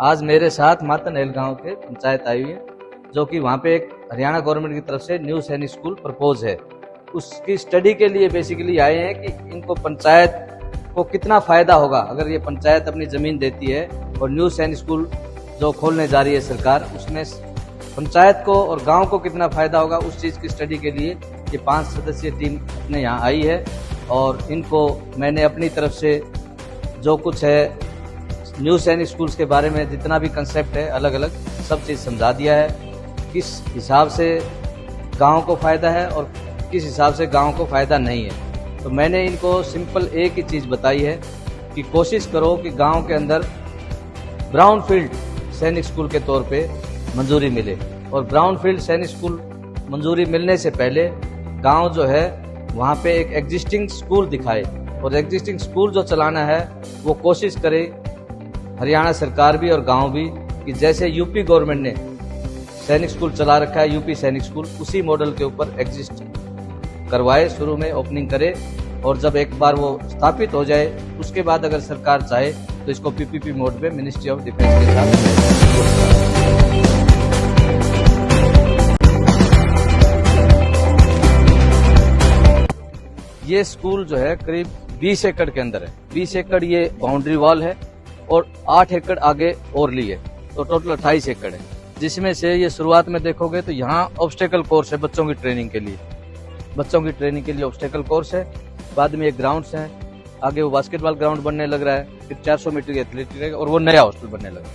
आज मेरे साथ मातनहेल गांव के पंचायत आई हुई है, जो कि वहाँ पे एक हरियाणा गवर्नमेंट की तरफ से न्यू सैनिक स्कूल प्रपोज है। उसकी स्टडी के लिए बेसिकली आए हैं कि इनको पंचायत को कितना फायदा होगा अगर ये पंचायत अपनी जमीन देती है और न्यू सैनिक स्कूल जो खोलने जा रही है सरकार, उसमें पंचायत को और गांव को कितना फायदा होगा, उस चीज की स्टडी के लिए ये 5 सदस्यीय टीम अपने यहाँ आई है। और इनको मैंने अपनी तरफ से जो कुछ है न्यू सैनिक स्कूल्स के बारे में जितना भी कंसेप्ट है अलग अलग सब चीज़ समझा दिया है, किस हिसाब से गांव को फ़ायदा है और किस हिसाब से गांव को फ़ायदा नहीं है। तो मैंने इनको सिंपल एक ही चीज़ बताई है कि कोशिश करो कि गांव के अंदर ब्राउन फील्ड सैनिक स्कूल के तौर पे मंजूरी मिले, और ब्राउन फील्ड सैनिक स्कूल मंजूरी मिलने से पहले गांव जो है वहाँ पे एक एग्जिस्टिंग स्कूल दिखाए, और एग्जिस्टिंग स्कूल जो चलाना है वो कोशिश करे हरियाणा सरकार भी और गांव भी कि जैसे यूपी गवर्नमेंट ने सैनिक स्कूल चला रखा है, यूपी सैनिक स्कूल, उसी मॉडल के ऊपर एग्जिस्ट करवाए, शुरू में ओपनिंग करे, और जब एक बार वो स्थापित हो जाए उसके बाद अगर सरकार चाहे तो इसको पीपीपी मोड में मिनिस्ट्री ऑफ डिफेंस के साथ ये स्कूल जो है करीब 20 एकड़ के अंदर है। 20 एकड़ ये बाउंड्री वॉल है और 8 एकड़ आगे ओरली है, तो टोटल 28 एकड़ है, जिसमें से ये शुरुआत में देखोगे तो यहाँ ऑब्स्टेकल कोर्स है बच्चों की ट्रेनिंग के लिए, ऑब्स्टेकल कोर्स है। बाद में ये ग्राउंड्स हैं, आगे वो बास्केटबॉल ग्राउंड बनने लग रहा है, फिर 400 मीटर की एथलेटिक रहेगा, और वो नया हॉस्टल बनने लगा।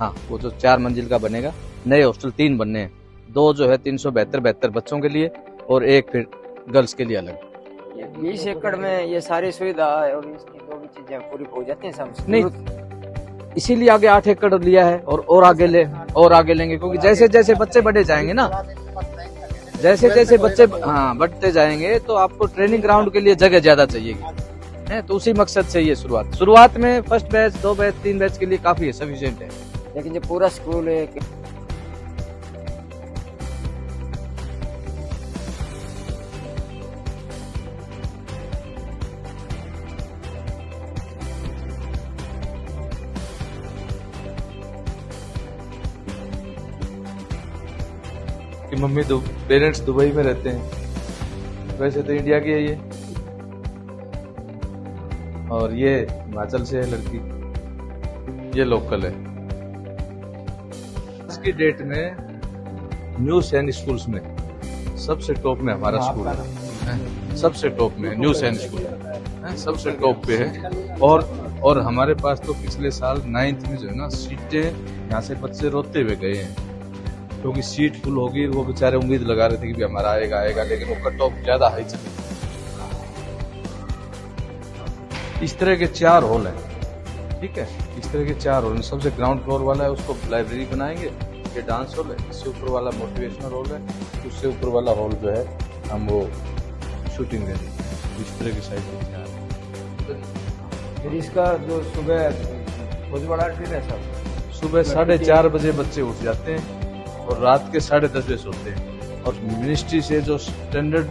हाँ, वो जो 4 मंजिल का बनेगा, नए हॉस्टल 3 बनने हैं, 2 जो है 372 बच्चों के लिए और 1 फिर गर्ल्स के लिए अलग। 20 एकड़ में ये सारी सुविधा है और इसकी जो भी चीजें पूरी हो जाती हैं सब नहीं, इसीलिए आगे 8 एकड़ लिया है और आगे लेंगे, क्योंकि जैसे जैसे बच्चे बढ़े जाएंगे ना, जैसे जैसे बच्चे बढ़ते जाएंगे तो आपको ट्रेनिंग ग्राउंड के लिए जगह ज्यादा चाहिएगी, तो उसी मकसद से ये शुरुआत में फर्स्ट बैच 2 बैच 3 बैच के लिए काफी है, सफिशिएंट है। लेकिन जो पूरा स्कूल है कि मम्मी पेरेंट्स दुबई में रहते हैं, वैसे तो इंडिया की है ये, और ये हिमाचल से है लड़की, ये लोकल है। आज की डेट में न्यू सैनिक स्कूल्स में सबसे टॉप में हमारा स्कूल है, सबसे टॉप में न्यू सैनिक स्कूल सबसे टॉप पे है। और हमारे पास तो पिछले साल 9th में जो है ना सीटें, यहाँ से बच्चे रोते हुए गए हैं क्योंकि सीट फुल होगी। वो बेचारे उम्मीद लगा रहे थे कि हमारा आएगा, लेकिन वो कट ऑफ ज्यादा हाई चली। इस तरह के 4 हॉल हैं, ठीक है, इस तरह के 4 हॉल। सबसे ग्राउंड फ्लोर वाला है उसको लाइब्रेरी बनाएंगे, ये डांस हॉल है, इससे ऊपर वाला मोटिवेशनल हॉल है, उससे ऊपर वाला हॉल जो है हम वो शूटिंग देंगे। इस तरह की साइड फिर इसका जो सुबह बहुत बड़ा ट्रेन है सब, सुबह 4:30 बजे बच्चे उठ जाते हैं और रात के 10:30 बजे सोते हैं, और मिनिस्ट्री से जो स्टैंडर्ड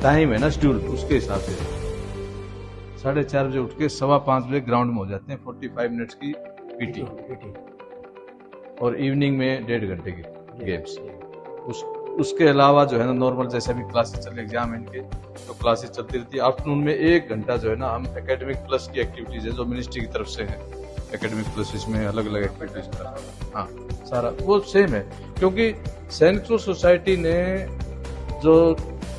टाइम है ना शेड्यूल, उसके हिसाब से 4:30 बजे उठ के 5:15 बजे ग्राउंड में हो जाते हैं। 45 मिनट्स की पीटी और इवनिंग में 1.5 घंटे की गेम्स। उसके अलावा जो है ना नॉर्मल जैसे भी क्लासेस चल रहे एग्जाम इनके, तो क्लासेस चलती रहती है। आफ्टरनून में 1 घंटा जो है ना हम एकेडमिक प्लस की एक्टिविटीज है जो मिनिस्ट्री की तरफ से है, एकेडमिक प्लस इसमें अलग अलग एक्टिविटीज का सारा वो सेम है, क्योंकि सैनिक सोसाइटी ने जो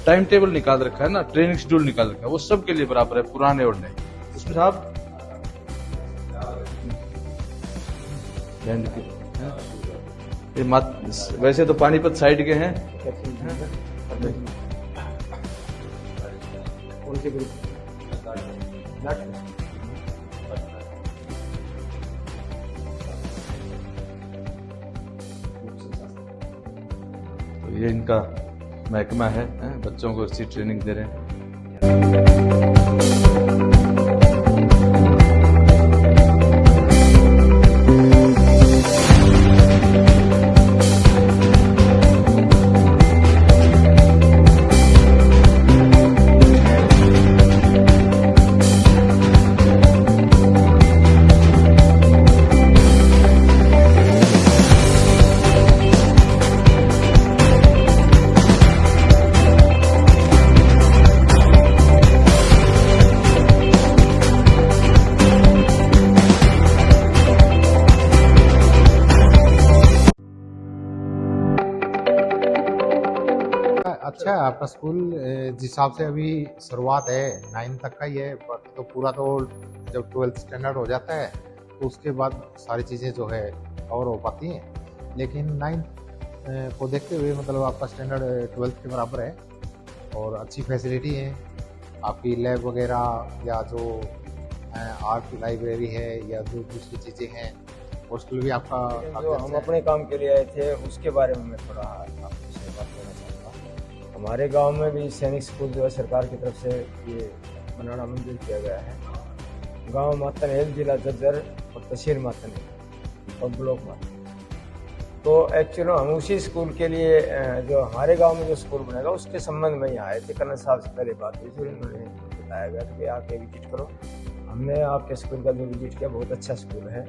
टाइम टेबल निकाल रखा है ना, ट्रेनिंग शेड्यूल निकाल रखा है, वो सबके लिए बराबर है, पुराने और नए। उसमें साहब वैसे तो पानीपत साइड के हैं, तो ये इनका महकमा है, बच्चों को अच्छी ट्रेनिंग दे रहे हैं। अच्छा है आपका स्कूल। जिस हिसाब से अभी शुरुआत है 9 तक का ही है, बाकी तो पूरा तो जब 12th स्टैंडर्ड हो जाता है तो उसके बाद सारी चीज़ें जो है कवर हो पाती हैं। लेकिन 9th को देखते हुए मतलब आपका स्टैंडर्ड 12th के बराबर है और अच्छी फैसिलिटी है। आपकी लैब वगैरह या जो आर्ट की लाइब्रेरी है या जो दूसरी चीज़ें हैं, हॉस्टल भी आपका जो हम अपने काम के लिए आए थे उसके बारे में मैं थोड़ा आपसे बात करना चाहता हूँ। हमारे गांव में भी सैनिक स्कूल जो है सरकार की तरफ से ये बनाना मंजूर किया गया है। गांव मातनहेल, जिला झज्जर और तहसील मातनहेल और ब्लॉक मातनहेल। तो एक्चुअली हम उसी स्कूल के लिए जो हमारे गांव में जो स्कूल बनेगा उसके संबंध में यहाँ आए थे। कर्नल साहब से पहले बात हुई थी, उन्होंने बताया गया कि आके विजिट करो। हमने आपके स्कूल का जो विजिट किया, बहुत अच्छा स्कूल है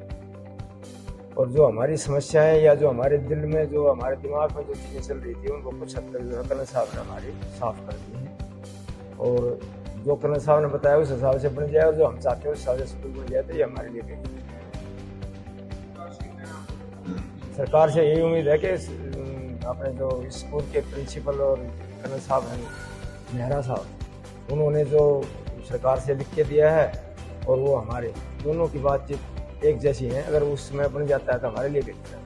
और जो हमारी समस्याएं या जो हमारे दिल में जो हमारे दिमाग में जो चीज़ें चल रही थी उनको कुछ हद तक जो है कर्नल साहब ने हमारी साफ कर दी हैं और जो कर्नल साहब ने बताया उस हिसाब से बन जाए और जो हम चाहते हैं उस हिसाब से स्कूल बन जाए तो ये हमारे लिए बेहतर है। सरकार से यही उम्मीद है कि अपने जो स्कूल के प्रिंसिपल और कर्नल साहब हैं, मेहरा साहब, उन्होंने जो सरकार से लिख के दिया है और वो हमारे दोनों की बातचीत एक जैसी है, अगर उसमें बन जाता है तो हमारे लिए बेहतर है।